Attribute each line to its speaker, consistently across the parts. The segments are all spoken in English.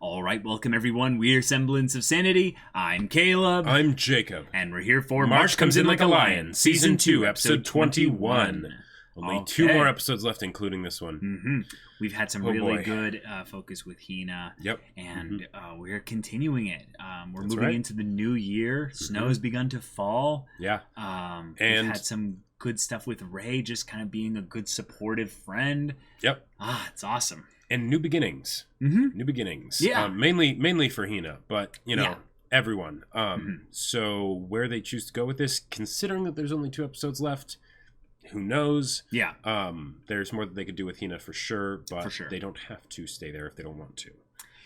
Speaker 1: All right, welcome everyone. We're Semblance of Sanity. I'm Caleb.
Speaker 2: I'm Jacob.
Speaker 1: And we're here for
Speaker 2: March Comes In Like a Lion, Season 2, Episode 21. Only
Speaker 1: Okay.
Speaker 2: 2 more episodes left, including this one.
Speaker 1: Mm-hmm. We've had some really good focus with Hina.
Speaker 2: Yep.
Speaker 1: And we're continuing it. We're
Speaker 2: That's
Speaker 1: moving
Speaker 2: right.
Speaker 1: into the new year. Snow has begun to fall.
Speaker 2: Yeah.
Speaker 1: We've
Speaker 2: And-
Speaker 1: had some good stuff with Ray, just kind of being a good supportive friend.
Speaker 2: Yep.
Speaker 1: It's awesome.
Speaker 2: And new beginnings.
Speaker 1: Mm-hmm.
Speaker 2: New beginnings.
Speaker 1: Yeah.
Speaker 2: Mainly for Hina, but,
Speaker 1: Yeah.
Speaker 2: everyone. So where they choose to go with this, considering that there's only 2 episodes left, who knows?
Speaker 1: Yeah.
Speaker 2: There's more that they could do with Hina for sure, but
Speaker 1: For sure.
Speaker 2: they don't have to stay there if they don't want to.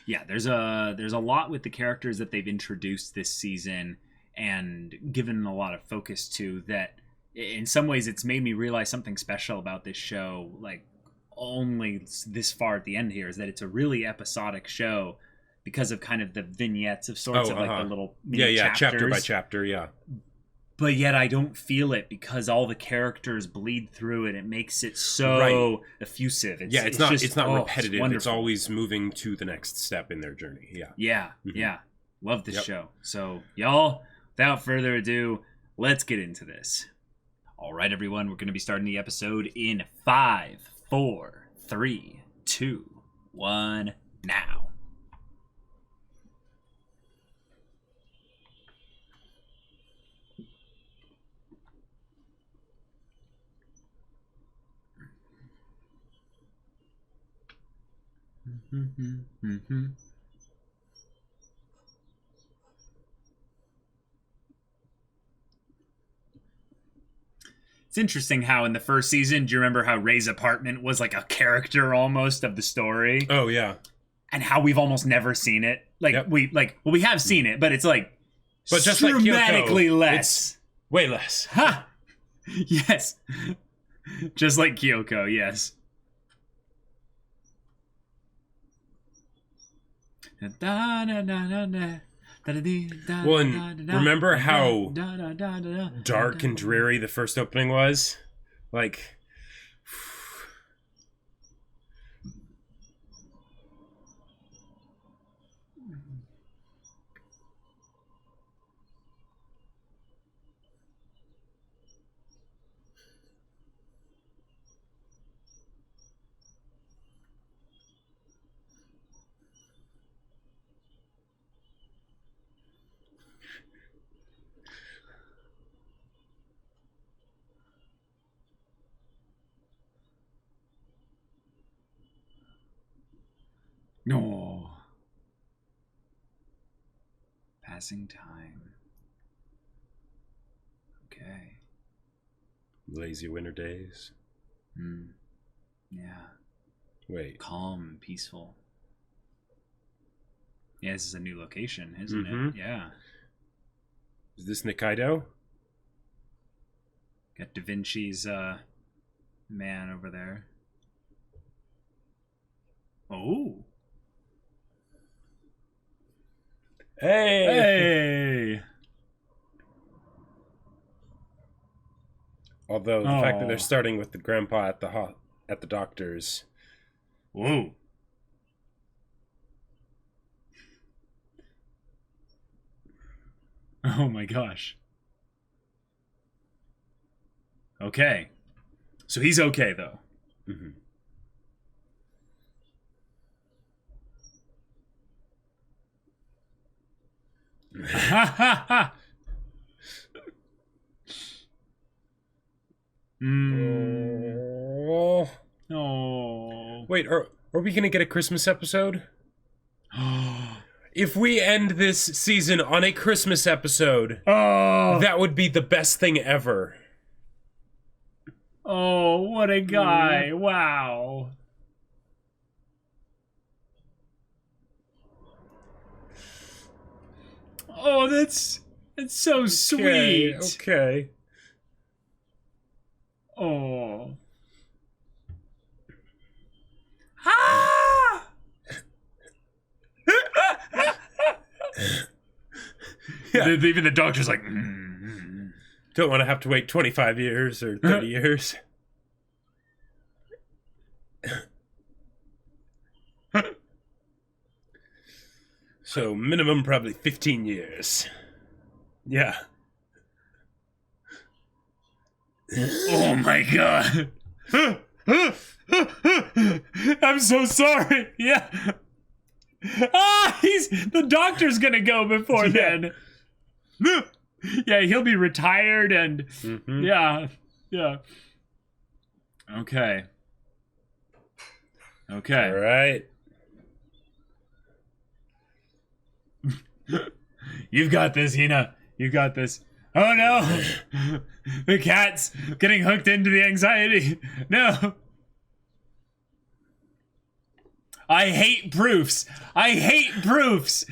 Speaker 1: Yeah, there's a lot with the characters that they've introduced this season and given a lot of focus to that. In some ways, it's made me realize something special about this show, like only this far at the end here, is that it's a really episodic show because of kind of the vignettes of sorts of like the little mini chapters.
Speaker 2: Chapter by chapter, yeah.
Speaker 1: But yet I don't feel it because all the characters bleed through it. It makes it so effusive.
Speaker 2: It's not repetitive. It's
Speaker 1: wonderful.
Speaker 2: always moving to the next step in their journey. Yeah.
Speaker 1: Yeah,
Speaker 2: Mhm.
Speaker 1: yeah. Love this
Speaker 2: Yep.
Speaker 1: show. So, y'all, without further ado, let's get into this. All right, everyone, we're going to be starting the episode in 5, 4, 3, 2, 1, now. It's interesting how in the first season, do you remember how Ray's apartment was like a character almost of the story?
Speaker 2: Oh, yeah.
Speaker 1: And how we've almost never seen it. Like
Speaker 2: Yep.
Speaker 1: we have seen it, but it's like
Speaker 2: But just like
Speaker 1: dramatically
Speaker 2: Kyoko,
Speaker 1: less.
Speaker 2: Way less.
Speaker 1: Ha! Yes. Just like Kyoko, yes.
Speaker 2: Well, and remember how dark and dreary the first opening was? Like,
Speaker 1: No. Passing time. Okay.
Speaker 2: lazy winter days.
Speaker 1: Yeah.
Speaker 2: Wait.
Speaker 1: Calm and peaceful. Yeah, this is a new location, isn't it?
Speaker 2: Mhm.
Speaker 1: Yeah.
Speaker 2: Is this Nikaido?
Speaker 1: Got Da Vinci's man over there. Oh.
Speaker 2: Hey!
Speaker 1: Hey.
Speaker 2: Although the fact that
Speaker 1: Aw.
Speaker 2: they're starting with the grandpa at the doctor's.
Speaker 1: Whoa. Oh my gosh. Okay. So he's okay though.
Speaker 2: Mm-hmm.
Speaker 1: Ha ha
Speaker 2: Oh.
Speaker 1: Oh.
Speaker 2: Wait, are we gonna get a Christmas episode? If we end this season on a Christmas episode,
Speaker 1: Oh.
Speaker 2: that would be the best thing ever.
Speaker 1: Oh, what a guy. Wow. Oh, that's so sweet.
Speaker 2: Okay.
Speaker 1: Oh. Ah!
Speaker 2: Yeah.
Speaker 1: Even the doctor's like,
Speaker 2: Don't want to have to wait 25 years or 30 years. So minimum probably 15 years. Yeah.
Speaker 1: Oh my god. I'm so sorry. Yeah. The doctor's gonna go before then. Yeah, he'll be retired and yeah. Okay.
Speaker 2: All right.
Speaker 1: You've got this, Hina. You got this. Oh no! The cat's getting hooked into the anxiety. No! I hate proofs. I hate proofs.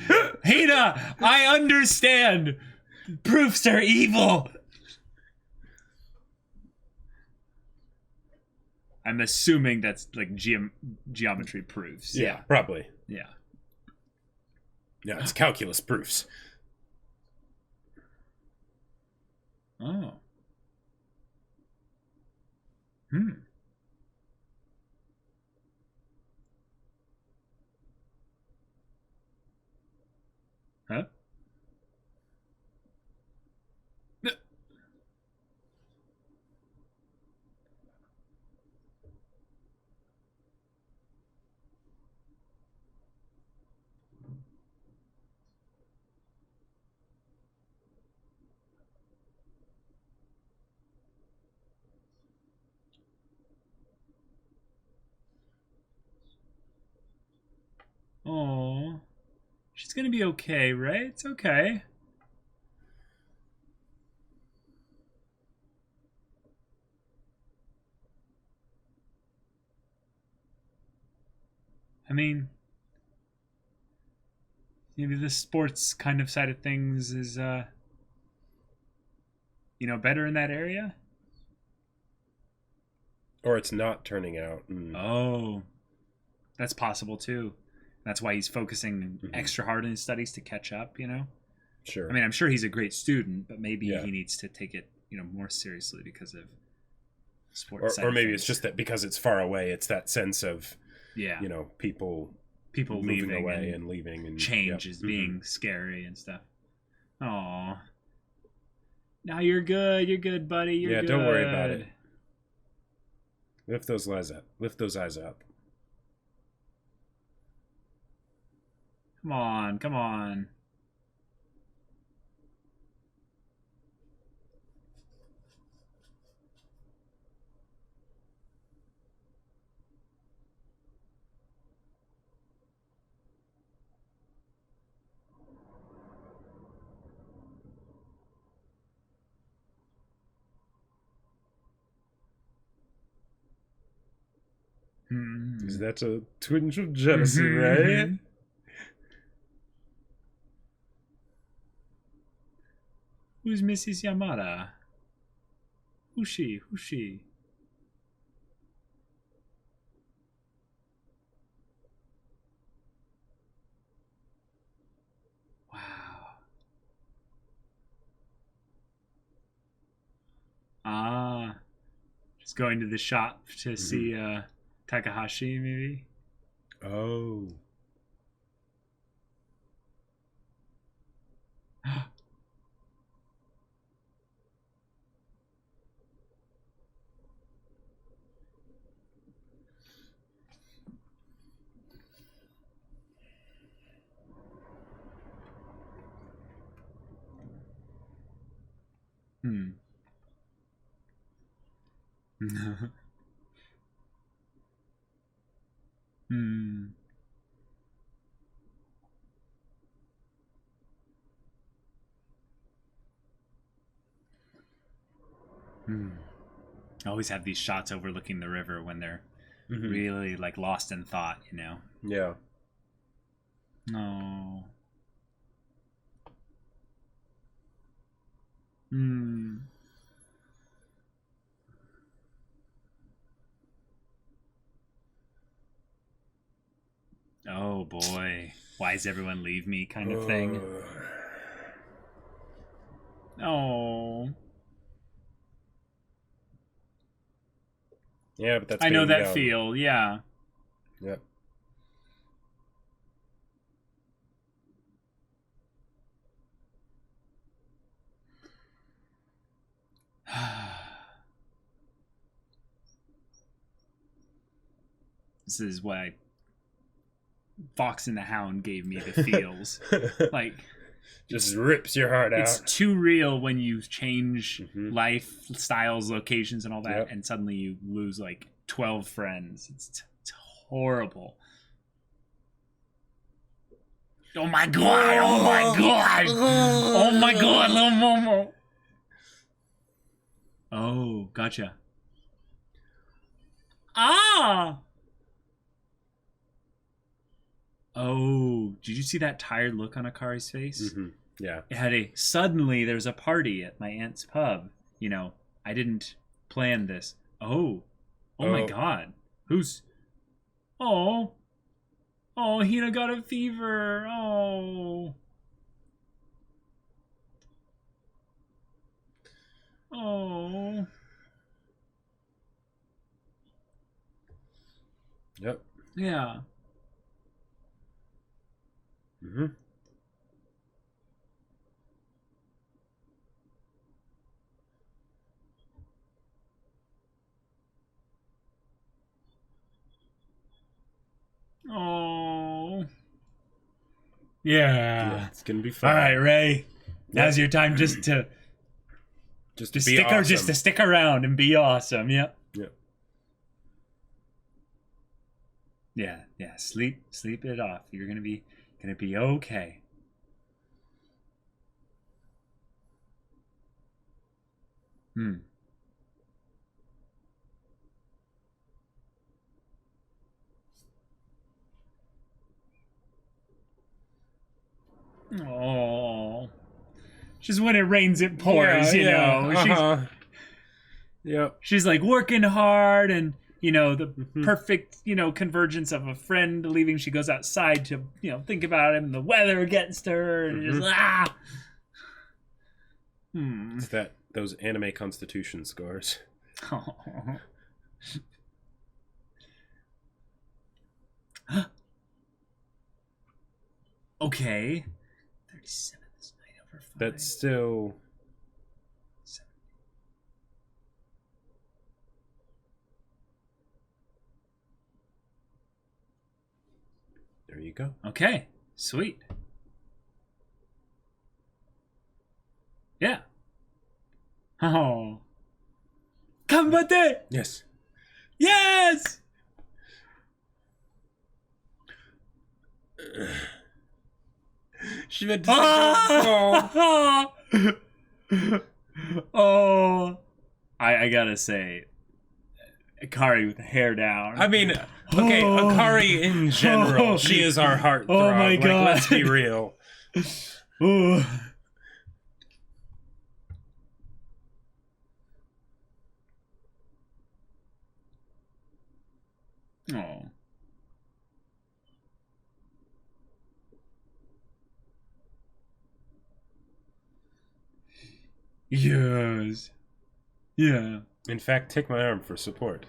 Speaker 1: Hina, I understand. Proofs are evil. I'm assuming that's like geometry proofs.
Speaker 2: Yeah, probably.
Speaker 1: Yeah.
Speaker 2: Yeah, it's calculus proofs.
Speaker 1: Oh. Huh? Oh, she's gonna be okay, right? It's okay. I mean, maybe the sports kind of side of things is, better in that area.
Speaker 2: Or it's not turning out.
Speaker 1: Oh, that's possible too. That's why he's focusing extra hard in his studies to catch up,
Speaker 2: Sure.
Speaker 1: I mean, I'm sure he's a great student, but maybe he needs to take it, more seriously because of sports.
Speaker 2: Or maybe it's just that because it's far away, it's that sense of, people moving
Speaker 1: leaving
Speaker 2: away and leaving. And
Speaker 1: change is being scary and stuff. Aw. Now you're good. You're good, buddy. You're good.
Speaker 2: Don't worry about it. Lift those eyes up. Lift those eyes up.
Speaker 1: Come on. Come on.
Speaker 2: Because that's a twinge of jealousy, right?
Speaker 1: Who's Mrs. Yamada? Who's she? Who's she? Wow. Just going to the shop to see Takahashi, maybe?
Speaker 2: Oh.
Speaker 1: Always have these shots overlooking the river when they're really like lost in thought,
Speaker 2: Yeah.
Speaker 1: No. Oh boy. Why does everyone leave me kind of thing? Oh.
Speaker 2: Yeah, but that's
Speaker 1: I know
Speaker 2: being
Speaker 1: that
Speaker 2: young.
Speaker 1: feel, yeah.
Speaker 2: Yep.
Speaker 1: This is why Fox and the Hound gave me the feels. Like,
Speaker 2: just rips your heart out.
Speaker 1: It's too real when you change lifestyles, locations, and all that, and suddenly you lose like 12 friends. It's horrible. Oh my god! Oh my god! Oh my god, little Momo! Oh, gotcha. Ah! Oh, did you see that tired look on Akari's face?
Speaker 2: Mm-hmm. Yeah.
Speaker 1: It had suddenly there's a party at my aunt's pub. You know, I didn't plan this. Oh my god. Who's... Oh, Hina got a fever. Oh.
Speaker 2: Yep.
Speaker 1: Yeah.
Speaker 2: Mm-hmm.
Speaker 1: Oh. Yeah.
Speaker 2: It's gonna be fun.
Speaker 1: All right, Ray. Now's your time just to
Speaker 2: stick awesome.
Speaker 1: Just to stick around and be awesome. Yep. Yeah. Sleep it off. You're gonna be okay. Oh, just when it rains, it pours. You know. She's like working hard, and you know the perfect convergence of a friend leaving. She goes outside to think about him. The weather gets to her, and just
Speaker 2: It's those anime constitution scores.
Speaker 1: Okay. 37 this night over 5.
Speaker 2: That's still...
Speaker 1: 7.
Speaker 2: There you go.
Speaker 1: Okay. Sweet. Yeah. Oh. Ganbatte!
Speaker 2: Yes.
Speaker 1: Yes!
Speaker 2: She meant to say
Speaker 1: Oh. I gotta say, Akari with the hair down.
Speaker 2: I mean, okay, Akari in general, she is our heartthrob.
Speaker 1: Oh my god.
Speaker 2: Like, let's be real.
Speaker 1: Ooh. Oh. Yes. Yeah.
Speaker 2: In fact, take my arm for support.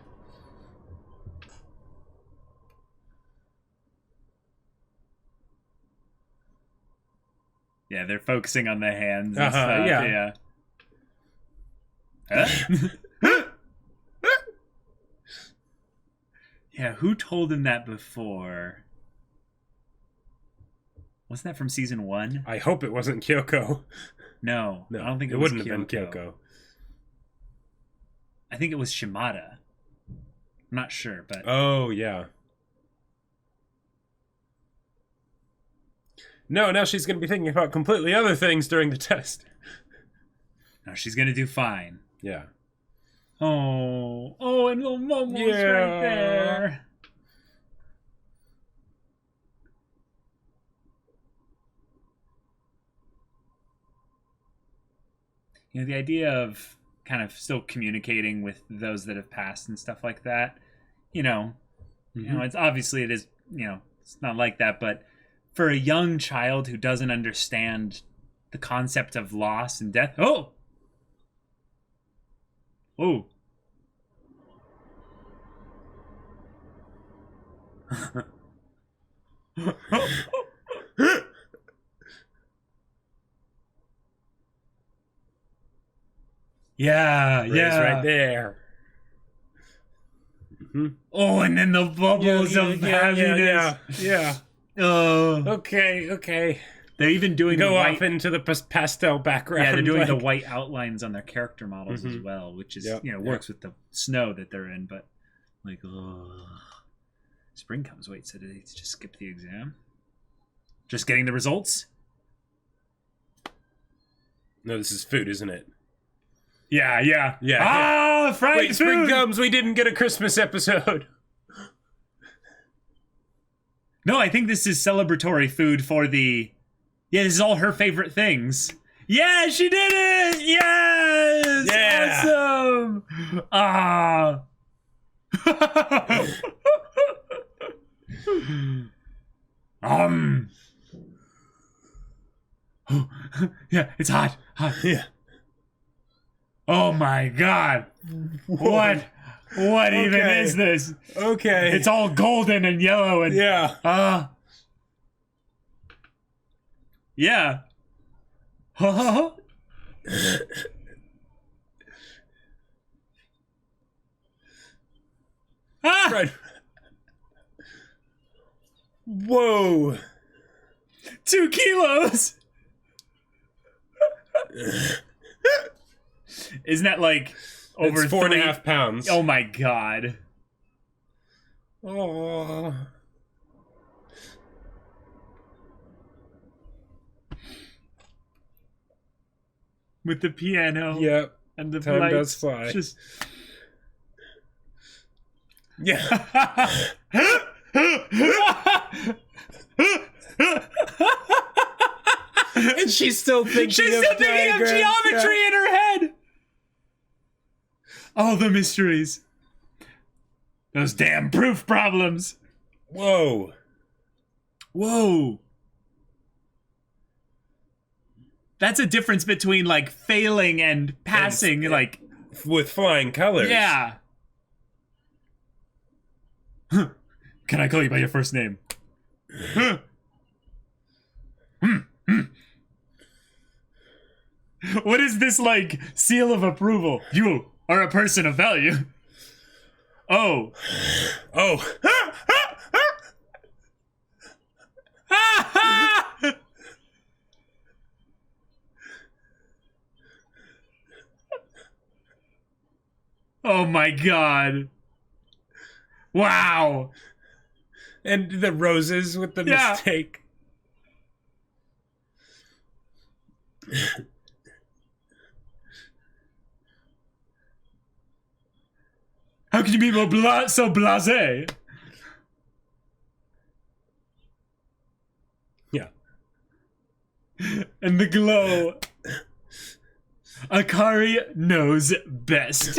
Speaker 1: Yeah, they're focusing on the hands and stuff.
Speaker 2: Yeah.
Speaker 1: Huh? Yeah, who told him that before? Wasn't that from season 1?
Speaker 2: I hope it wasn't Kyoko.
Speaker 1: No, I don't think it was
Speaker 2: wouldn't
Speaker 1: Kyoko.
Speaker 2: have been Kyoko.
Speaker 1: I think it was Shimada. I'm not sure, but...
Speaker 2: Oh, yeah. No, now she's going to be thinking about completely other things during the test.
Speaker 1: No, she's going to do fine.
Speaker 2: Yeah.
Speaker 1: Oh, and little Momo's right there. You know, the idea of kind of still communicating with those that have passed and stuff like that, you know, it's obviously it is, it's not like that, but for a young child who doesn't understand the concept of loss and death, oh, yeah,
Speaker 2: Ray's right there.
Speaker 1: Oh, and then the bubbles of happiness.
Speaker 2: Yeah.
Speaker 1: Oh.
Speaker 2: Okay.
Speaker 1: They're even doing
Speaker 2: go off into the pastel background.
Speaker 1: Yeah, they're doing the white outlines on their character models as well, which is works with the snow that they're in. But like, spring comes. Wait, so did they just skip the exam? Just getting the results?
Speaker 2: No, this is food, isn't it?
Speaker 1: Yeah. Fried food!
Speaker 2: Spring comes, we didn't get a Christmas episode.
Speaker 1: No, I think this is celebratory food for the... Yeah, this is all her favorite things. Yeah, she did it! Yes!
Speaker 2: Yeah!
Speaker 1: Awesome! Yeah, it's hot.
Speaker 2: Yeah.
Speaker 1: Oh my god. What even is this?
Speaker 2: Okay.
Speaker 1: It's all golden and yellow and
Speaker 2: yeah.
Speaker 1: Yeah.
Speaker 2: Right. Whoa.
Speaker 1: 2 kilos. Isn't that like over
Speaker 2: it's 4.5 pounds?
Speaker 1: Oh my god.
Speaker 2: Oh.
Speaker 1: With the piano.
Speaker 2: Yep.
Speaker 1: And the
Speaker 2: time
Speaker 1: lights.
Speaker 2: does fly.
Speaker 1: Just...
Speaker 2: Yeah. And she's still thinking of
Speaker 1: geometry in her head. All the mysteries. Those damn proof problems.
Speaker 2: Whoa.
Speaker 1: That's a difference between like failing and passing, like
Speaker 2: with flying colors.
Speaker 1: Yeah. Can I call you by your first name? What is this like seal of approval? You are a person of value. Oh. Oh my god. Wow.
Speaker 2: And the roses with the mistake.
Speaker 1: How can you be so blasé?
Speaker 2: Yeah.
Speaker 1: And the glow. Akari knows best.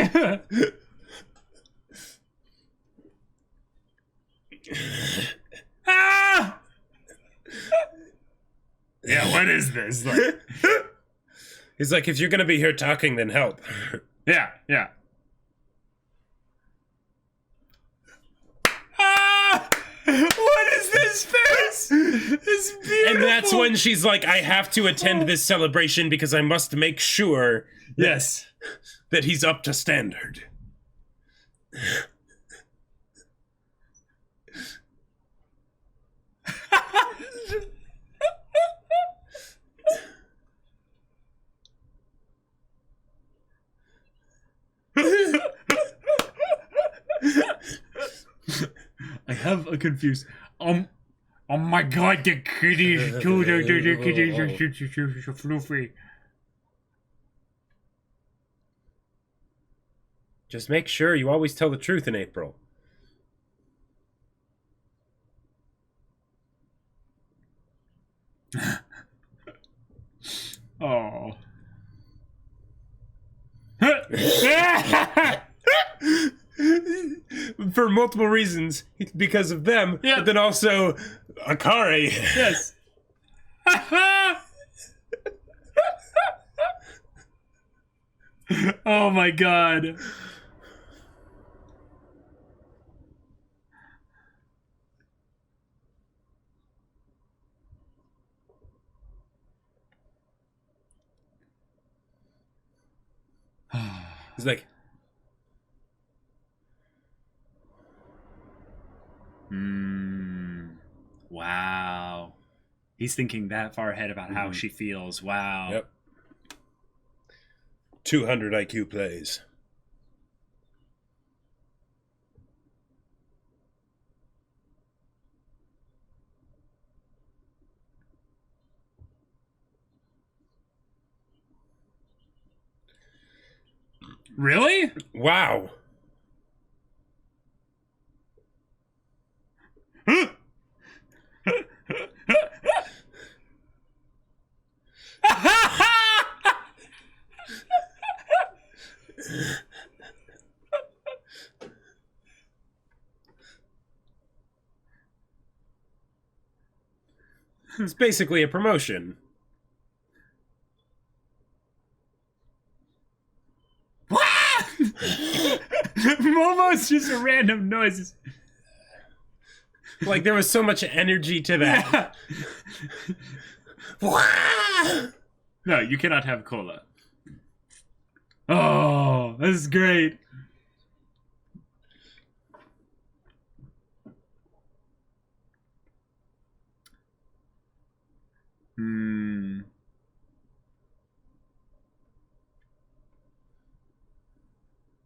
Speaker 1: Ah! Yeah, what is this? Like...
Speaker 2: He's like, if you're gonna be here talking, then help.
Speaker 1: Yeah. Ah! What is this face? It's beautiful.
Speaker 2: And that's when she's like, I have to attend this celebration because I must make sure that he's up to standard.
Speaker 1: I have a confused. Oh my god, the kitties, the kitties are fluffy.
Speaker 2: Just make sure you always tell the truth in April.
Speaker 1: Oh.
Speaker 2: For multiple reasons. Because of them, but then also Akari.
Speaker 1: Yes. Oh my god.
Speaker 2: He's like,
Speaker 1: He's thinking that far ahead about how she feels. Wow.
Speaker 2: Yep. 200 IQ plays.
Speaker 1: Really?
Speaker 2: Wow. It's basically a promotion.
Speaker 1: Momo's just a random noises.
Speaker 2: Like, there was so much energy to that.
Speaker 1: Yeah. No, you cannot have cola. Oh, this is great.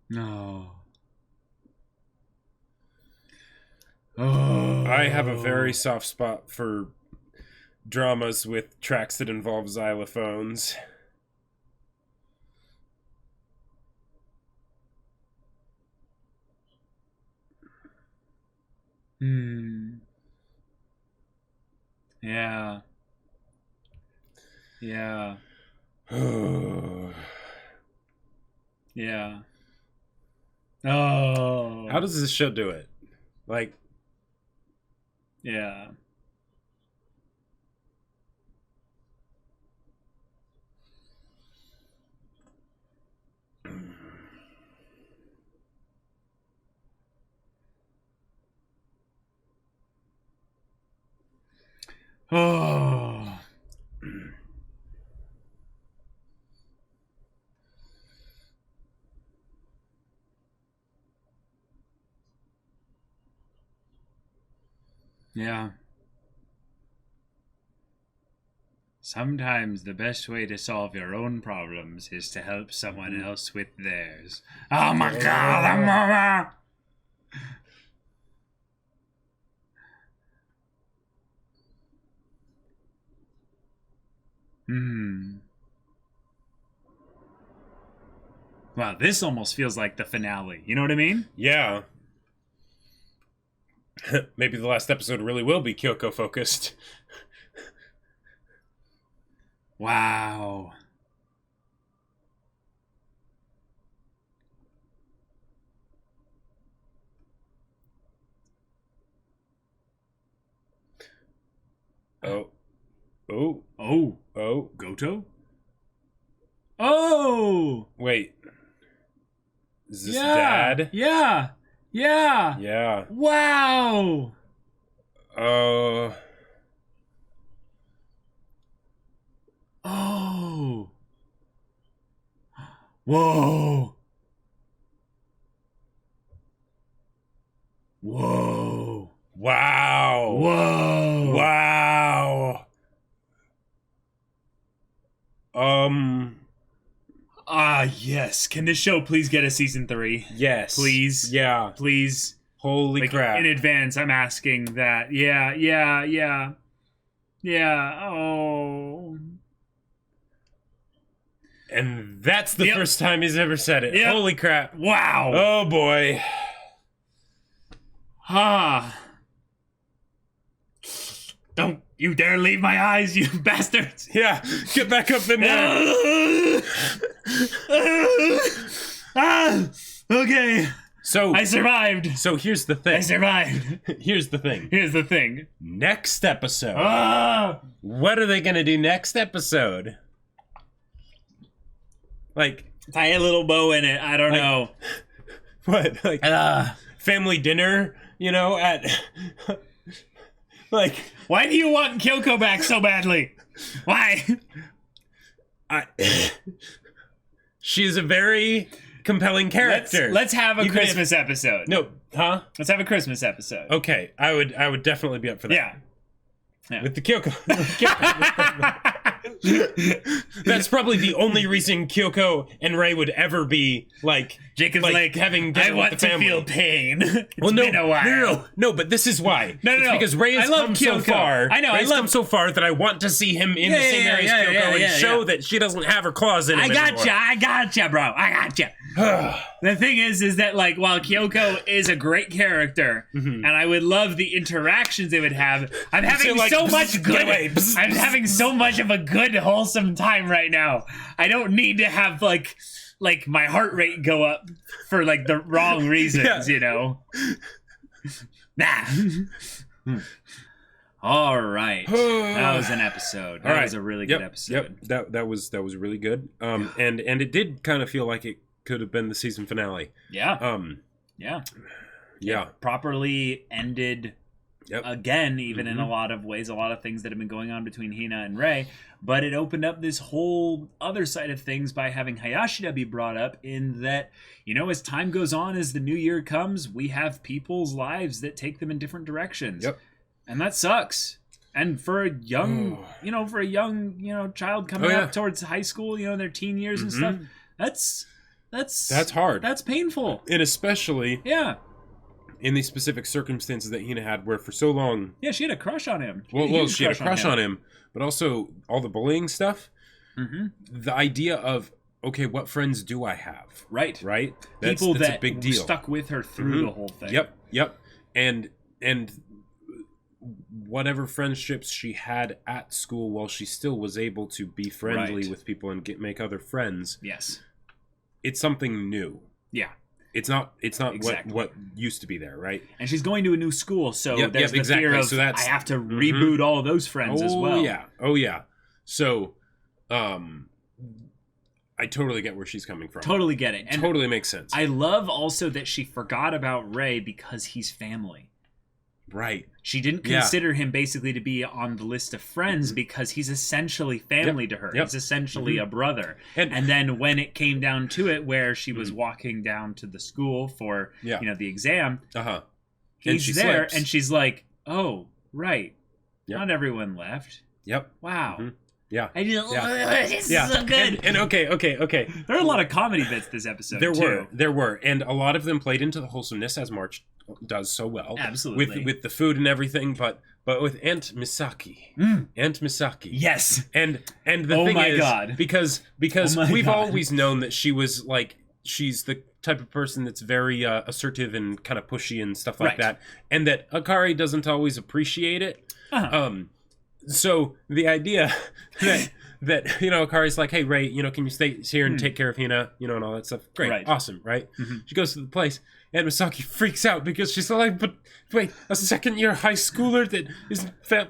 Speaker 1: No. Oh.
Speaker 2: I have a very soft spot for dramas with tracks that involve xylophones.
Speaker 1: Yeah. Yeah. Yeah. Oh.
Speaker 2: How does this show do it? Like,
Speaker 1: yeah. Oh. Yeah. Sometimes the best way to solve your own problems is to help someone else with theirs. Oh my god, mama! Wow, this almost feels like the finale. You know what I mean?
Speaker 2: yeah. Maybe the last episode really will be Kyoko focused.
Speaker 1: Wow.
Speaker 2: Oh. Oh.
Speaker 1: Oh.
Speaker 2: Oh.
Speaker 1: Goto? Oh!
Speaker 2: Wait. Is this
Speaker 1: Yeah.
Speaker 2: Dad?
Speaker 1: Yeah. Yeah.
Speaker 2: Yeah.
Speaker 1: Wow.
Speaker 2: Oh.
Speaker 1: Oh. Whoa. Whoa.
Speaker 2: Wow.
Speaker 1: Whoa.
Speaker 2: Wow.
Speaker 1: Yes. Can this show please get a season 3?
Speaker 2: Yes.
Speaker 1: Please.
Speaker 2: Yeah.
Speaker 1: Please.
Speaker 2: Holy
Speaker 1: Like,
Speaker 2: crap.
Speaker 1: in advance, I'm asking that. Yeah. Yeah. Oh.
Speaker 2: And that's the
Speaker 1: Yep.
Speaker 2: first time he's ever said it.
Speaker 1: Yep.
Speaker 2: Holy crap.
Speaker 1: Wow.
Speaker 2: Oh boy.
Speaker 1: Ah. Don't you dare leave my eyes, you bastards.
Speaker 2: Yeah. Get back up in there.
Speaker 1: Okay.
Speaker 2: So
Speaker 1: I survived.
Speaker 2: So here's the
Speaker 1: I
Speaker 2: thing.
Speaker 1: survived.
Speaker 2: Here's the thing.
Speaker 1: Here's the thing.
Speaker 2: Next episode.
Speaker 1: Ah.
Speaker 2: What are they going to do next episode? Like,
Speaker 1: Tie a little bow in it. I don't know.
Speaker 2: what? Like, family dinner, you know, at... like...
Speaker 1: Why do you want Kyoko back so badly? Why?
Speaker 2: She's a very compelling character.
Speaker 1: Let's have a
Speaker 2: Even if-
Speaker 1: Christmas episode.
Speaker 2: No, huh?
Speaker 1: Let's have a Christmas episode.
Speaker 2: Okay, I would definitely be up for that.
Speaker 1: Yeah.
Speaker 2: With the Kyoko. That's probably the only reason Kyoko and Rei would ever be like
Speaker 1: Jacob's like
Speaker 2: having dinner
Speaker 1: I want
Speaker 2: with the
Speaker 1: to
Speaker 2: family.
Speaker 1: feel pain. It's been a while.
Speaker 2: No, but this is why.
Speaker 1: No.
Speaker 2: Because Rei has come so far.
Speaker 1: I know.
Speaker 2: Rei's come so far that I want to see him in the same area as Kyoko and show that she doesn't have her claws in him anymore.
Speaker 1: I gotcha, bro. I gotcha. The thing is that like while Kyoko is a great character, and I would love the interactions they would have, I'm having so much good. I'm having so much of a good, wholesome time right now. I don't need to have like my heart rate go up for like the wrong reasons, you know. Nah. All right, that was an episode. That was a really good episode.
Speaker 2: Yep, that was really good. And it did kind of feel like it could have been the season finale.
Speaker 1: Yeah.
Speaker 2: Yeah.
Speaker 1: Properly ended.
Speaker 2: Yep.
Speaker 1: Again, even in a lot of ways, a lot of things that have been going on between Hina and Rei, but it opened up this whole other side of things by having Hayashida be brought up in that, you know, as time goes on, as the new year comes, we have people's lives that take them in different directions.
Speaker 2: Yep.
Speaker 1: And that sucks. And for a young, child coming up towards high school, you know, their teen years and stuff, that's
Speaker 2: hard.
Speaker 1: That's painful.
Speaker 2: And especially in these specific circumstances that Hina had, where for so long...
Speaker 1: Yeah, she had a crush on him.
Speaker 2: She had a crush on him, but also all the bullying stuff. The idea of, okay, what friends do I have?
Speaker 1: Right.
Speaker 2: That's
Speaker 1: that
Speaker 2: a big deal.
Speaker 1: Stuck with her through the whole thing.
Speaker 2: Yep. And whatever friendships she had at school, while she still was able to be friendly with people and make other friends.
Speaker 1: Yes.
Speaker 2: It's something new.
Speaker 1: Yeah.
Speaker 2: It's not exactly what used to be there, right?
Speaker 1: And she's going to a new school, so there's the fear of I have to reboot all of those friends as well.
Speaker 2: Oh yeah. So, I totally get where she's coming from.
Speaker 1: Totally get it. And
Speaker 2: totally makes sense.
Speaker 1: I love also that she forgot about Rei because he's family.
Speaker 2: Right.
Speaker 1: She didn't consider him basically to be on the list of friends because he's essentially family to her. He's essentially a brother. And then when it came down to it, where she was walking down to the school for the exam, he's there, and she's like, "Oh, right, not everyone left."
Speaker 2: Yep.
Speaker 1: Wow.
Speaker 2: Yeah.
Speaker 1: It's so good.
Speaker 2: And okay.
Speaker 1: There are a lot of comedy bits this episode.
Speaker 2: There were, and a lot of them played into the wholesomeness, as March does so well.
Speaker 1: Absolutely.
Speaker 2: With the food and everything, but with Aunt Misaki. Aunt Misaki.
Speaker 1: Yes.
Speaker 2: And the thing is, because we've always known that she was like, she's the type of person that's very assertive and kind of pushy and stuff like that, and that Akari doesn't always appreciate it. So the idea that Akari's like, hey, Rei, can you stay here and take care of Hina, and all that stuff? Great, awesome, right? She goes to the place, and Misaki freaks out because she's like, but wait, a second-year high schooler that is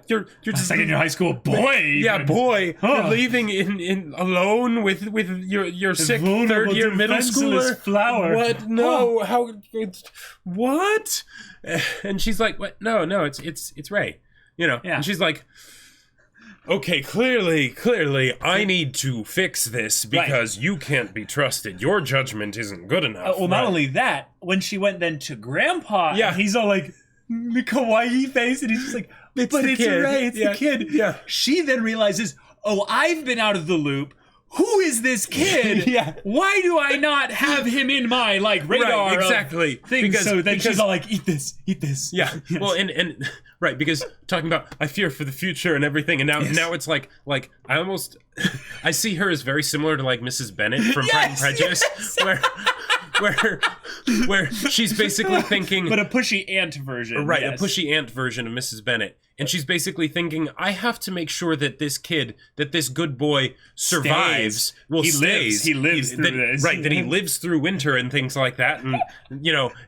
Speaker 2: you're just
Speaker 1: a second-year high school boy.
Speaker 2: Yeah, boy, you're leaving in alone with your sick third-year middle schooler.
Speaker 1: Flower.
Speaker 2: What? No, how? What? And she's like, what? No, it's Rei. And she's like, okay, clearly, I need to fix this because you can't be trusted. Your judgment isn't good enough.
Speaker 1: Not only that, when she went then to Grandpa, he's all like, the kawaii face, and he's just like, it's Rei, it's the kid.
Speaker 2: Yeah.
Speaker 1: She then realizes, oh, I've been out of the loop. Who is this kid? Why do I not have him in my radar?
Speaker 2: Right, exactly.
Speaker 1: Because she's all like, eat this.
Speaker 2: Yeah. Yes. Well, and right, because talking about I fear for the future and everything, and now it's like I see her as very similar to Mrs. Bennett from Pride and Prejudice, where she's basically thinking,
Speaker 1: but a pushy aunt version,
Speaker 2: right? A pushy aunt version of Mrs. Bennett. And she's basically thinking, I have to make sure that this kid, that this good boy survives.
Speaker 1: He lives through this.
Speaker 2: Right, that he lives through winter and things like that, and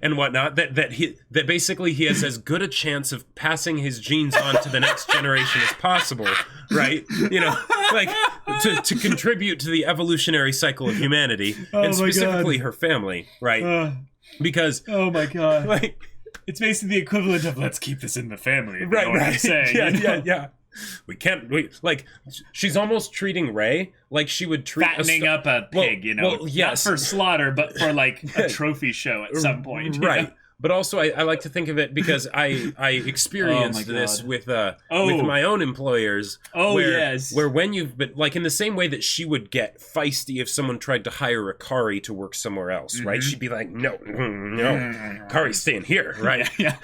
Speaker 2: and whatnot. That basically he has as good a chance of passing his genes on to the next generation as possible. Right? To contribute to the evolutionary cycle of humanity, and specifically her family. Right? Because
Speaker 1: oh my god. It's basically the equivalent of let's keep this in the family.
Speaker 2: Right.
Speaker 1: I'm saying,
Speaker 2: Yeah. We can't. She's almost treating Rei like she would treat
Speaker 1: fattening up a pig.
Speaker 2: Well, yes,
Speaker 1: not for slaughter, but for a trophy show at some point.
Speaker 2: Right. But also, I like to think of it because I experienced this with my own employers. Where when you've been, like, in the same way that she would get feisty if someone tried to hire a Kari to work somewhere else, right? She'd be like, no, Kari's staying here, right?
Speaker 1: Yeah.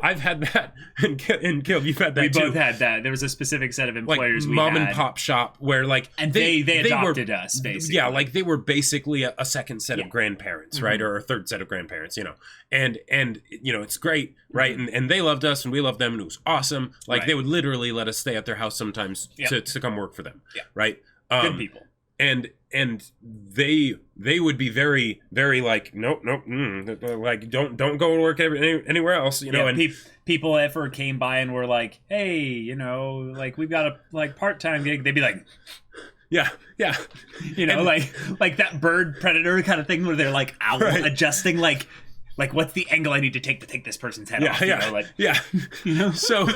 Speaker 2: I've had that, and Gil, you've had that too.
Speaker 1: We both had that. There was a specific set of employers
Speaker 2: like mom and pop shop where, like,
Speaker 1: and they adopted us, basically.
Speaker 2: Yeah, like they were basically a second set of grandparents, right? Or a third set of grandparents, you know. And you know, it's great, right? And they loved us and we loved them, and it was awesome. Like, they would literally let us stay at their house sometimes to come work for them, right?
Speaker 1: Good people.
Speaker 2: And they would be very, very like, nope, like don't go to work anywhere else, you know. And
Speaker 1: people ever came by and were like, hey, you know, like, we've got a like part-time gig. They'd be like,
Speaker 2: yeah,
Speaker 1: you know, like that bird predator kind of thing where they're like adjusting, like what's the angle I need to take this person's head off? You know, you know? So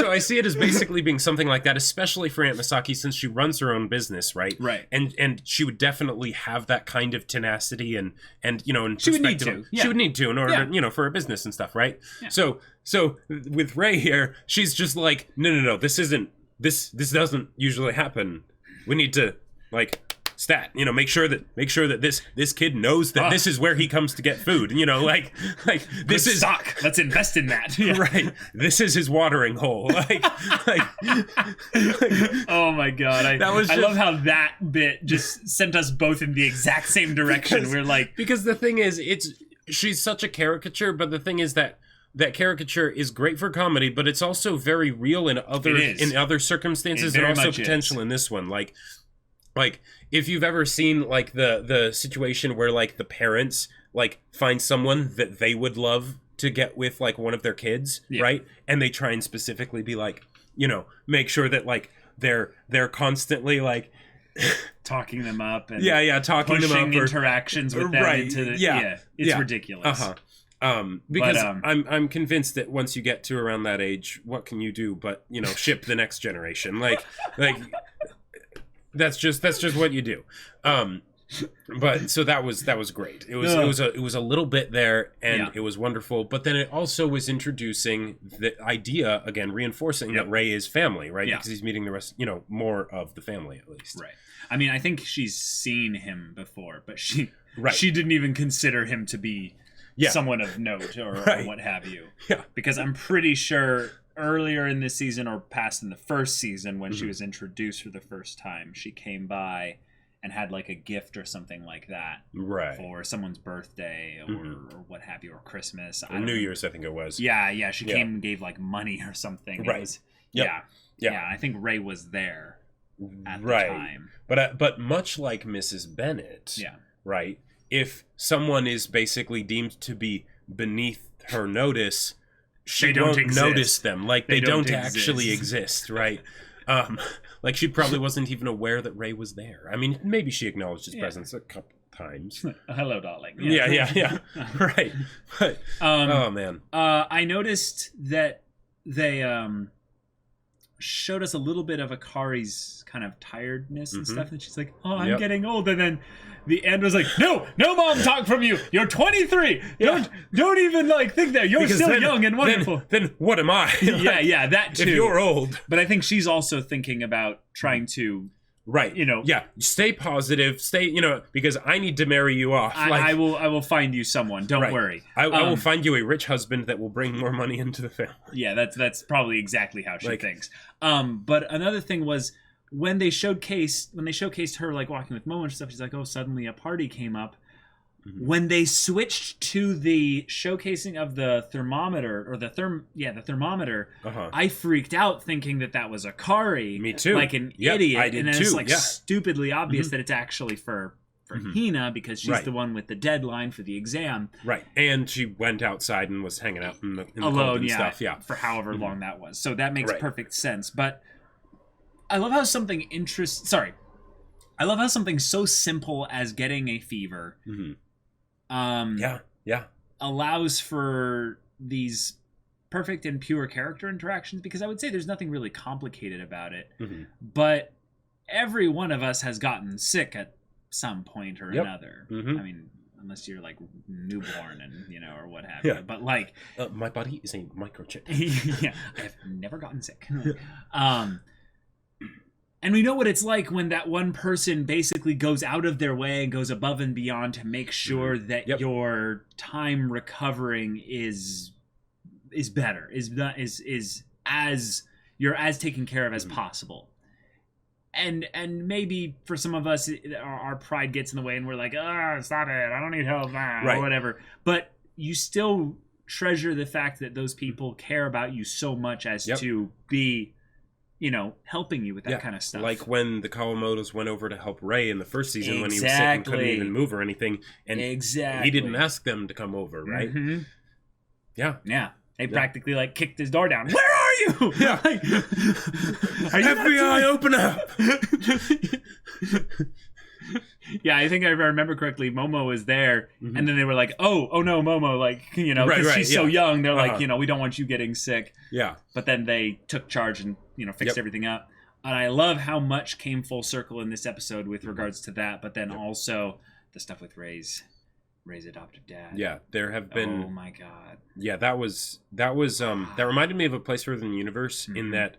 Speaker 1: I see it as basically being something like that, especially for Aunt Misaki, since she runs her own business, right? Right.
Speaker 2: And she would definitely have that kind of tenacity and you know, and
Speaker 1: she would need to.
Speaker 2: She would need to in order to, you know, for a business and stuff, right? Yeah. So with Ray here, she's just like, no, this doesn't usually happen. We need to, like, you know, make sure that this kid knows that this is where he comes to get food, you know, like this is
Speaker 1: stock. Let's invest in that.
Speaker 2: Right, this is his watering hole. Like
Speaker 1: oh my god, I love how that bit just sent us both in the exact same direction. We're like,
Speaker 2: because the thing is, she's such a caricature, but the thing is that caricature is great for comedy, but it's also very real in other circumstances, and also potential in this one. Like if you've ever seen like the situation where like the parents like find someone that they would love to get with like one of their kids, right? And they try and specifically be like, you know, make sure that like they're constantly like
Speaker 1: talking them up and
Speaker 2: talking them up,
Speaker 1: interactions with them into the, it's ridiculous.
Speaker 2: Because I'm convinced that once you get to around that age, what can you do but, you know, ship the next generation? Like that's just what you do. But so that was great. It was a little bit there, and it was wonderful. But then it also was introducing the idea again, reinforcing that Ray is family, right? Because he's meeting the rest, you know, more of the family at least.
Speaker 1: Right. I mean, I think she's seen him before, but she didn't even consider him to be someone of note or what have you. Yeah. Because I'm pretty sure earlier in this season or past in the first season when she was introduced for the first time, she came by and had like a gift or something like that for someone's birthday or what have you, or Christmas.
Speaker 2: Or New Year's, I think it was.
Speaker 1: Yeah. She came and gave like money or something. Right. It was, I think Ray was there at the time.
Speaker 2: But much like Mrs. Bennett, right? If someone is basically deemed to be beneath her notice, she won't notice them. Like they don't actually exist, right? Like she probably wasn't even aware that Ray was there. I mean, maybe she acknowledged his presence a couple times.
Speaker 1: Hello, darling.
Speaker 2: Yeah. Right. But, oh man.
Speaker 1: I noticed that they showed us a little bit of Akari's kind of tiredness and stuff, and she's like, "Oh, I'm getting old," and then the end was like, no mom talk from you. You're 23. Don't even like think that. You're because still young and wonderful.
Speaker 2: Then what am I?
Speaker 1: Like, that too.
Speaker 2: If you're old.
Speaker 1: But I think she's also thinking about trying to you know.
Speaker 2: Yeah. Stay positive. Stay, you know, because I need to marry you off.
Speaker 1: I will find you someone. Don't worry.
Speaker 2: I will find you a rich husband that will bring more money into the family.
Speaker 1: Yeah, that's probably exactly how she thinks. But another thing was, when they showcased her like walking with Momo and stuff, she's like, oh, suddenly a party came up. When they switched to the showcasing of the thermometer or the thermometer, I freaked out thinking that was Akari.
Speaker 2: Me too.
Speaker 1: Like an idiot.
Speaker 2: I did
Speaker 1: and then
Speaker 2: too.
Speaker 1: It's like stupidly obvious that it's actually for Hina, because she's the one with the deadline for the exam.
Speaker 2: Right. And she went outside and was hanging out in the
Speaker 1: alone
Speaker 2: cold and stuff. Yeah.
Speaker 1: For however long that was. So that makes perfect sense. But I love how something I love how something so simple as getting a fever allows for these perfect and pure character interactions, because I would say there's nothing really complicated about it. But every one of us has gotten sick at some point or another. I mean, unless you're like newborn and or what have you. But like,
Speaker 2: my body is a microchip.
Speaker 1: Yeah, I have never gotten sick. And we know what it's like when that one person basically goes out of their way and goes above and beyond to make sure that your time recovering is better, is as you're as taken care of as possible. And maybe for some of us, our pride gets in the way and we're like, stop it, I don't need help now, or whatever. But you still treasure the fact that those people care about you so much as to be, helping you with that kind of stuff.
Speaker 2: Like when the Kawamotos went over to help Ray in the first season when he was sick and couldn't even move or anything. And he didn't ask them to come over, right? Mm-hmm. Yeah.
Speaker 1: Yeah. They practically like kicked his door down. Where are you?
Speaker 2: Yeah.
Speaker 1: Like,
Speaker 2: FBI, open up.
Speaker 1: Yeah, I think if I remember correctly, Momo was there, and then they were like, "Oh no, Momo!" Like, because she's so young, they're like, we don't want you getting sick.
Speaker 2: Yeah.
Speaker 1: But then they took charge and fixed everything up. And I love how much came full circle in this episode with regards to that. But then also the stuff with Ray's adoptive dad.
Speaker 2: Yeah, there have been.
Speaker 1: Oh my god.
Speaker 2: Yeah, that reminded me of A Place Further in the Universe in that.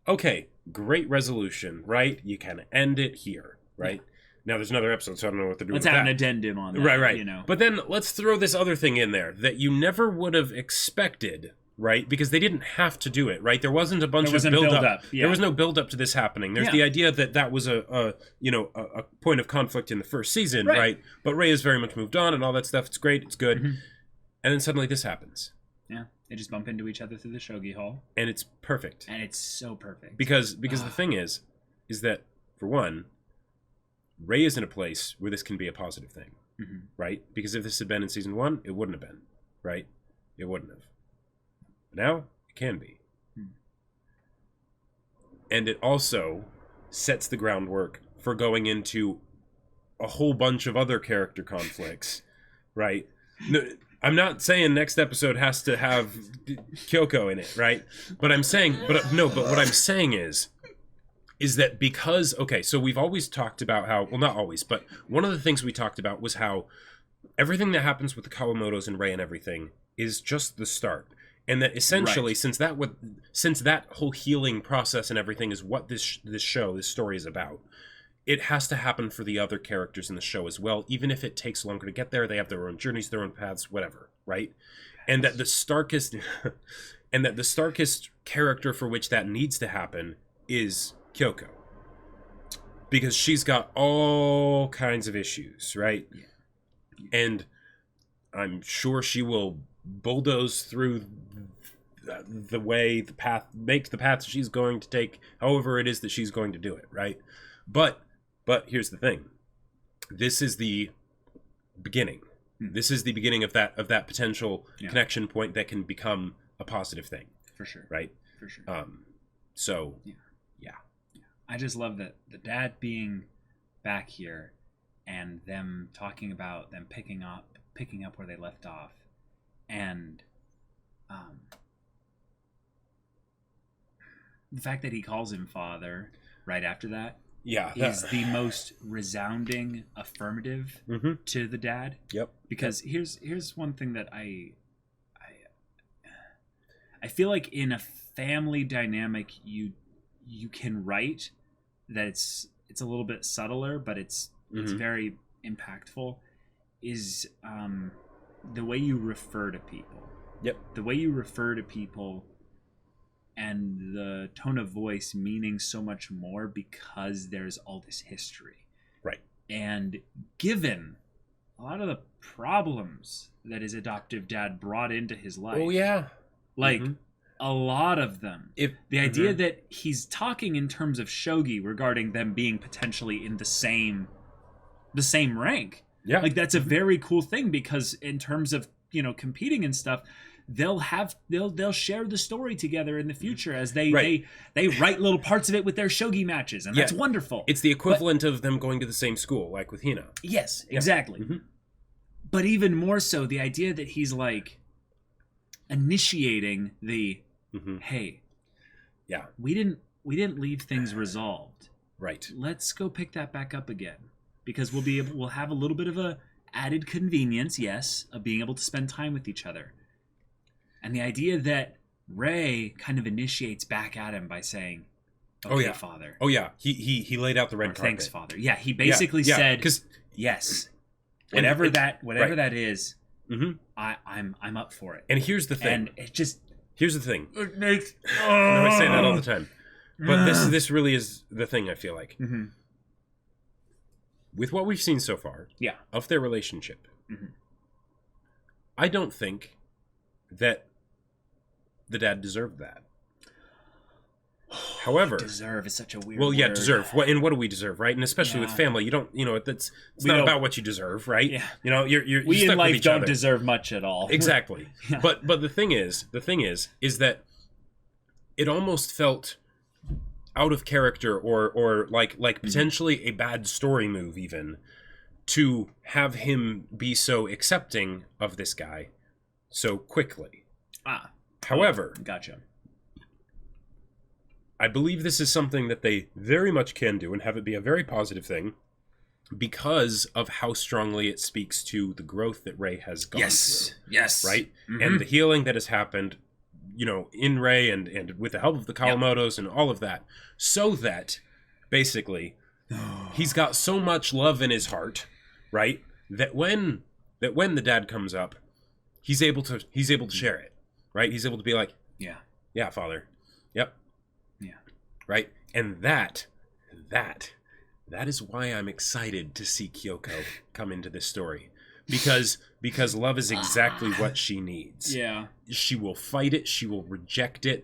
Speaker 2: Okay, great resolution, right? You can end it here, right? Yeah. Now, there's another episode, so I don't know what they're doing.
Speaker 1: Let's have an addendum on that.
Speaker 2: Right. But then let's throw this other thing in there that you never would have expected, right? Because they didn't have to do it, right? There wasn't a bunch of build-up. Yeah. There was no build-up to this happening. There's the idea that was a point of conflict in the first season, right? But Ray has very much moved on and all that stuff. It's great. It's good. Mm-hmm. And then suddenly this happens.
Speaker 1: Yeah. They just bump into each other through the shogi hall.
Speaker 2: And it's perfect.
Speaker 1: And it's so perfect.
Speaker 2: Because the thing is that, for one, Ray is in a place where this can be a positive thing, right? Because if this had been in season 1, it wouldn't have been, right? It wouldn't have. But now, it can be. And it also sets the groundwork for going into a whole bunch of other character conflicts, right? No, I'm not saying next episode has to have Kyoko in it, right? But what I'm saying is that because, so we've always talked about how, well, not always, but one of the things we talked about was how everything that happens with the Kawamotos and Ray and everything is just the start. And that essentially, since that whole healing process and everything is what this story is about, it has to happen for the other characters in the show as well. Even if it takes longer to get there, they have their own journeys, their own paths, whatever, right? And that the starkest character for which that needs to happen is Kyoko, because she's got all kinds of issues, right? Yeah. And I'm sure she will bulldoze through the path she's going to take, however it is that she's going to do it, right? But here's the thing. This is the beginning. This is the beginning of that potential connection point that can become a positive thing.
Speaker 1: For sure.
Speaker 2: Right?
Speaker 1: For sure.
Speaker 2: So
Speaker 1: I just love that the dad being back here and them talking about them picking up where they left off, and the fact that he calls him father right after that is the most resounding affirmative to the dad.
Speaker 2: Yep.
Speaker 1: Because here's one thing that I feel like in a family dynamic you can write that it's a little bit subtler, but it's very impactful, is the way you refer to people.
Speaker 2: Yep.
Speaker 1: The way you refer to people and the tone of voice meaning so much more because there's all this history.
Speaker 2: Right. And
Speaker 1: given a lot of the problems that his adoptive dad brought into his life.
Speaker 2: Oh, yeah.
Speaker 1: Like, a lot of them. The idea that he's talking in terms of shogi regarding them being potentially in the same rank.
Speaker 2: Yeah.
Speaker 1: Like, that's a very cool thing, because in terms of, competing and stuff, they'll share the story together in the future as they write little parts of it with their shogi matches, and that's wonderful.
Speaker 2: It's the equivalent of them going to the same school, like with Hina.
Speaker 1: Yes, exactly. But even more so, the idea that he's like initiating the hey, we didn't leave things resolved.
Speaker 2: Right.
Speaker 1: Let's go pick that back up again, because we'll have a little bit of a added convenience, yes, of being able to spend time with each other. And the idea that Ray kind of initiates back at him by saying, okay, Father.
Speaker 2: Oh, yeah. He laid out the red carpet.
Speaker 1: Thanks, Father. Yeah, he basically said, yes, whatever that is, I'm up for it.
Speaker 2: And here's the thing.
Speaker 1: And it just...
Speaker 2: Here's the thing. It makes... I say that all the time. But this really is the thing, I feel like.
Speaker 1: Mm-hmm.
Speaker 2: With what we've seen so far of their relationship, I don't think that the dad deserved that. However,
Speaker 1: deserve is such a weird word.
Speaker 2: Deserve. And what do we deserve, right? And especially with family, you don't, it's not about what you deserve, right?
Speaker 1: Yeah.
Speaker 2: You're
Speaker 1: we
Speaker 2: stuck
Speaker 1: in life
Speaker 2: with each
Speaker 1: don't
Speaker 2: other.
Speaker 1: deserve much at all.
Speaker 2: Exactly. But the thing is that it almost felt out of character or like potentially a bad story move even to have him be so accepting of this guy so quickly. However,
Speaker 1: gotcha.
Speaker 2: I believe this is something that they very much can do and have it be a very positive thing because of how strongly it speaks to the growth that Ray has gone through.
Speaker 1: Yes.
Speaker 2: Right? Mm-hmm. And the healing that has happened, in Ray and with the help of the Kawamotos and all of that, so that basically he's got so much love in his heart, right? That when the dad comes up, he's able to share it, right? He's able to be like, yeah, Father. Yep.
Speaker 1: Yeah.
Speaker 2: Right? And that is why I'm excited to see Kyoko come into this story. Because love is exactly what she needs.
Speaker 1: Yeah.
Speaker 2: She will fight it, she will reject it,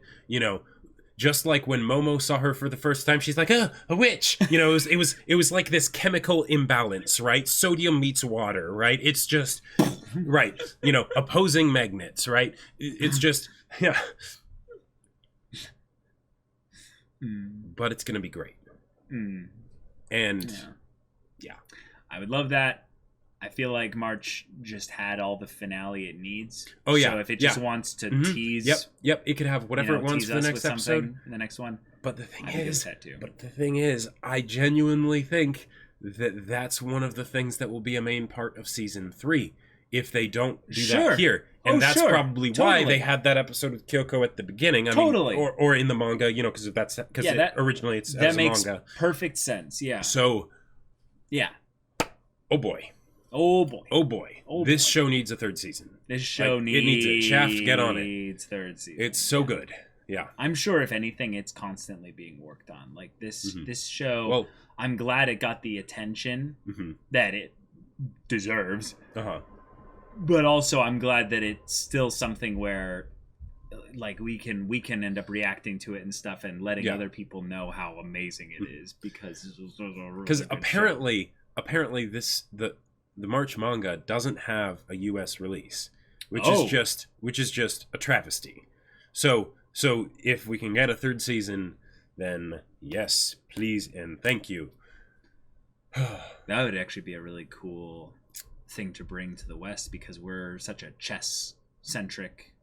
Speaker 2: just like when Momo saw her for the first time, she's like, a witch. It was like this chemical imbalance, right? Sodium meets water, right? It's just right, opposing magnets, right? It's just But it's going to be great. And
Speaker 1: I would love that. I feel like March just had all the finale it needs.
Speaker 2: Oh yeah.
Speaker 1: So if it just wants to tease,
Speaker 2: yep, it could have whatever it wants for the next episode.
Speaker 1: In the next one.
Speaker 2: But the thing is, I genuinely think that that's one of the things that will be a main part of season 3 if they don't do that here. And that's probably why they had that episode with Kyoko at the beginning. I mean, or in the manga, because originally it's
Speaker 1: that
Speaker 2: as
Speaker 1: makes
Speaker 2: a manga.
Speaker 1: Perfect sense. Yeah.
Speaker 2: So, Oh boy. This show needs a third season.
Speaker 1: This show needs...
Speaker 2: It needs it. Shaft, get on it.
Speaker 1: Needs third season.
Speaker 2: It's so good. Yeah.
Speaker 1: I'm sure, if anything, it's constantly being worked on. Like, this show, I'm glad it got the attention that it deserves. But also, I'm glad that it's still something where, like, we can end up reacting to it and stuff and letting other people know how amazing it is, because
Speaker 2: apparently the March manga doesn't have a US release, which is just a travesty. So if we can get a third season, then yes, please and thank you.
Speaker 1: That would actually be a really cool thing to bring to the West, because we're such a chess centric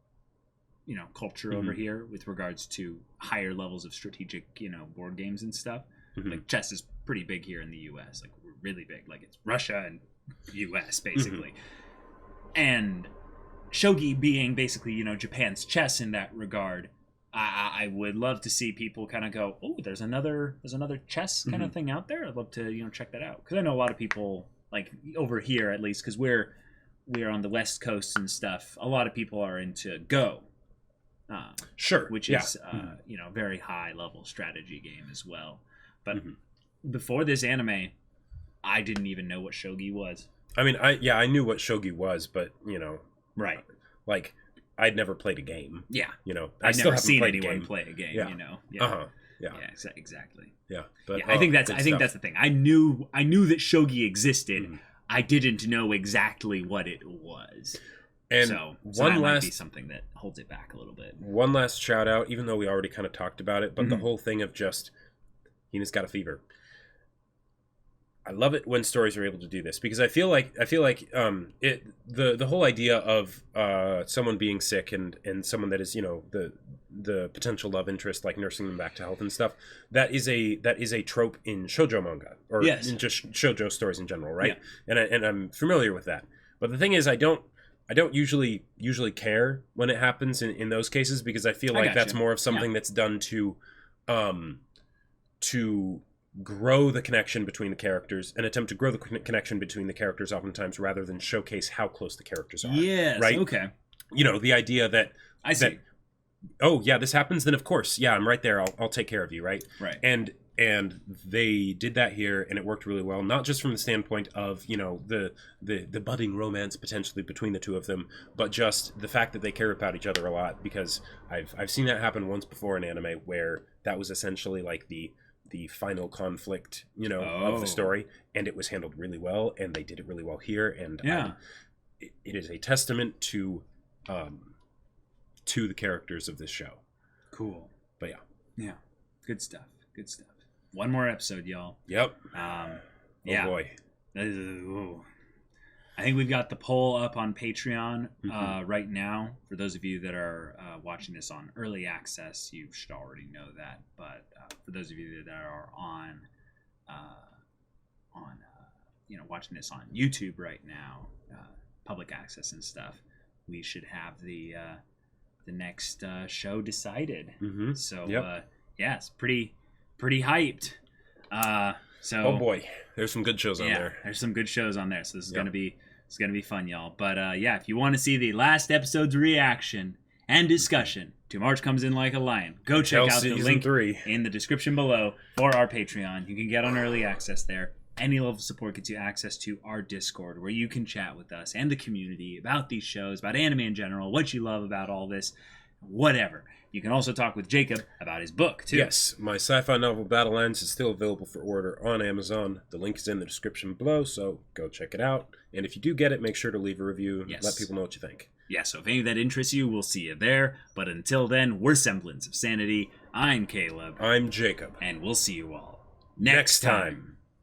Speaker 1: culture over here with regards to higher levels of strategic board games and stuff. Like, chess is pretty big here in the US. Like, we're really big. Like, it's Russia and US basically. And shogi being basically Japan's chess in that regard, I would love to see people kind of go, oh, there's another chess kind of thing out there. I'd love to check that out, because I know a lot of people, like over here at least, because we're on the West Coast and stuff, a lot of people are into Go. Which is a very high level strategy game as well. But before this anime, I didn't even know what shogi was.
Speaker 2: I mean, I knew what shogi was, but
Speaker 1: right,
Speaker 2: like, I'd never played a game.
Speaker 1: Yeah,
Speaker 2: I still haven't
Speaker 1: seen
Speaker 2: played
Speaker 1: anyone play a game. Exactly.
Speaker 2: Yeah, but
Speaker 1: I think that's the thing. I knew that shogi existed. I didn't know exactly what it was.
Speaker 2: And
Speaker 1: so that might be something that holds it back a little bit.
Speaker 2: One last shout out, even though we already kind of talked about it, but the whole thing of just Hina's got a fever. I love it when stories are able to do this, because I feel like the whole idea of someone being sick and someone that is the potential love interest, like nursing them back to health and stuff. That is a trope in shoujo manga, or in just shoujo stories in general, right? Yeah. And I'm familiar with that. But the thing is, I don't usually care when it happens in those cases, because I feel like that's more of something that's done to grow the connection between the characters, and attempt to grow the connection between the characters oftentimes, rather than showcase how close the characters are.
Speaker 1: Yes.
Speaker 2: Right?
Speaker 1: Okay.
Speaker 2: You know, the idea that
Speaker 1: I see.
Speaker 2: Oh yeah, this happens, then of course, yeah, I'm right there. I'll take care of you, right?
Speaker 1: Right.
Speaker 2: And they did that here, and it worked really well. Not just from the standpoint of, you know, the budding romance potentially between the two of them, but just the fact that they care about each other a lot. Because I've seen that happen once before in anime, where that was essentially like the final conflict, you know, of the story, and it was handled really well, and they did it really well here. And it is a testament to the characters of this show.
Speaker 1: Cool.
Speaker 2: But
Speaker 1: yeah, good stuff. One more episode, y'all.
Speaker 2: Yep.
Speaker 1: Oh
Speaker 2: boy.
Speaker 1: I think we've got the poll up on Patreon right now. For those of you that are watching this on early access, you should already know that. But for those of you that are on watching this on YouTube right now, public access and stuff, we should have the next show decided. So it's pretty hyped. So
Speaker 2: oh boy, there's some good shows on there.
Speaker 1: There's some good shows on there. So this is gonna be fun, y'all. But if you want to see the last episode's reaction and discussion to March Comes In Like a Lion, go check out the link in the description below for our Patreon. You can get on early access there. Any level of support gets you access to our Discord, where you can chat with us and the community about these shows, about anime in general, what you love about all this, whatever. You can also talk with Jacob about his book, too.
Speaker 2: Yes, my sci-fi novel Battle Lines is still available for order on Amazon. The link is in the description below, so go check it out. And if you do get it, make sure to leave a review and let people know what you think.
Speaker 1: Yeah, so if any of that interests you, we'll see you there. But until then, we're Semblance of Sanity. I'm Caleb.
Speaker 2: I'm Jacob.
Speaker 1: And we'll see you all next time.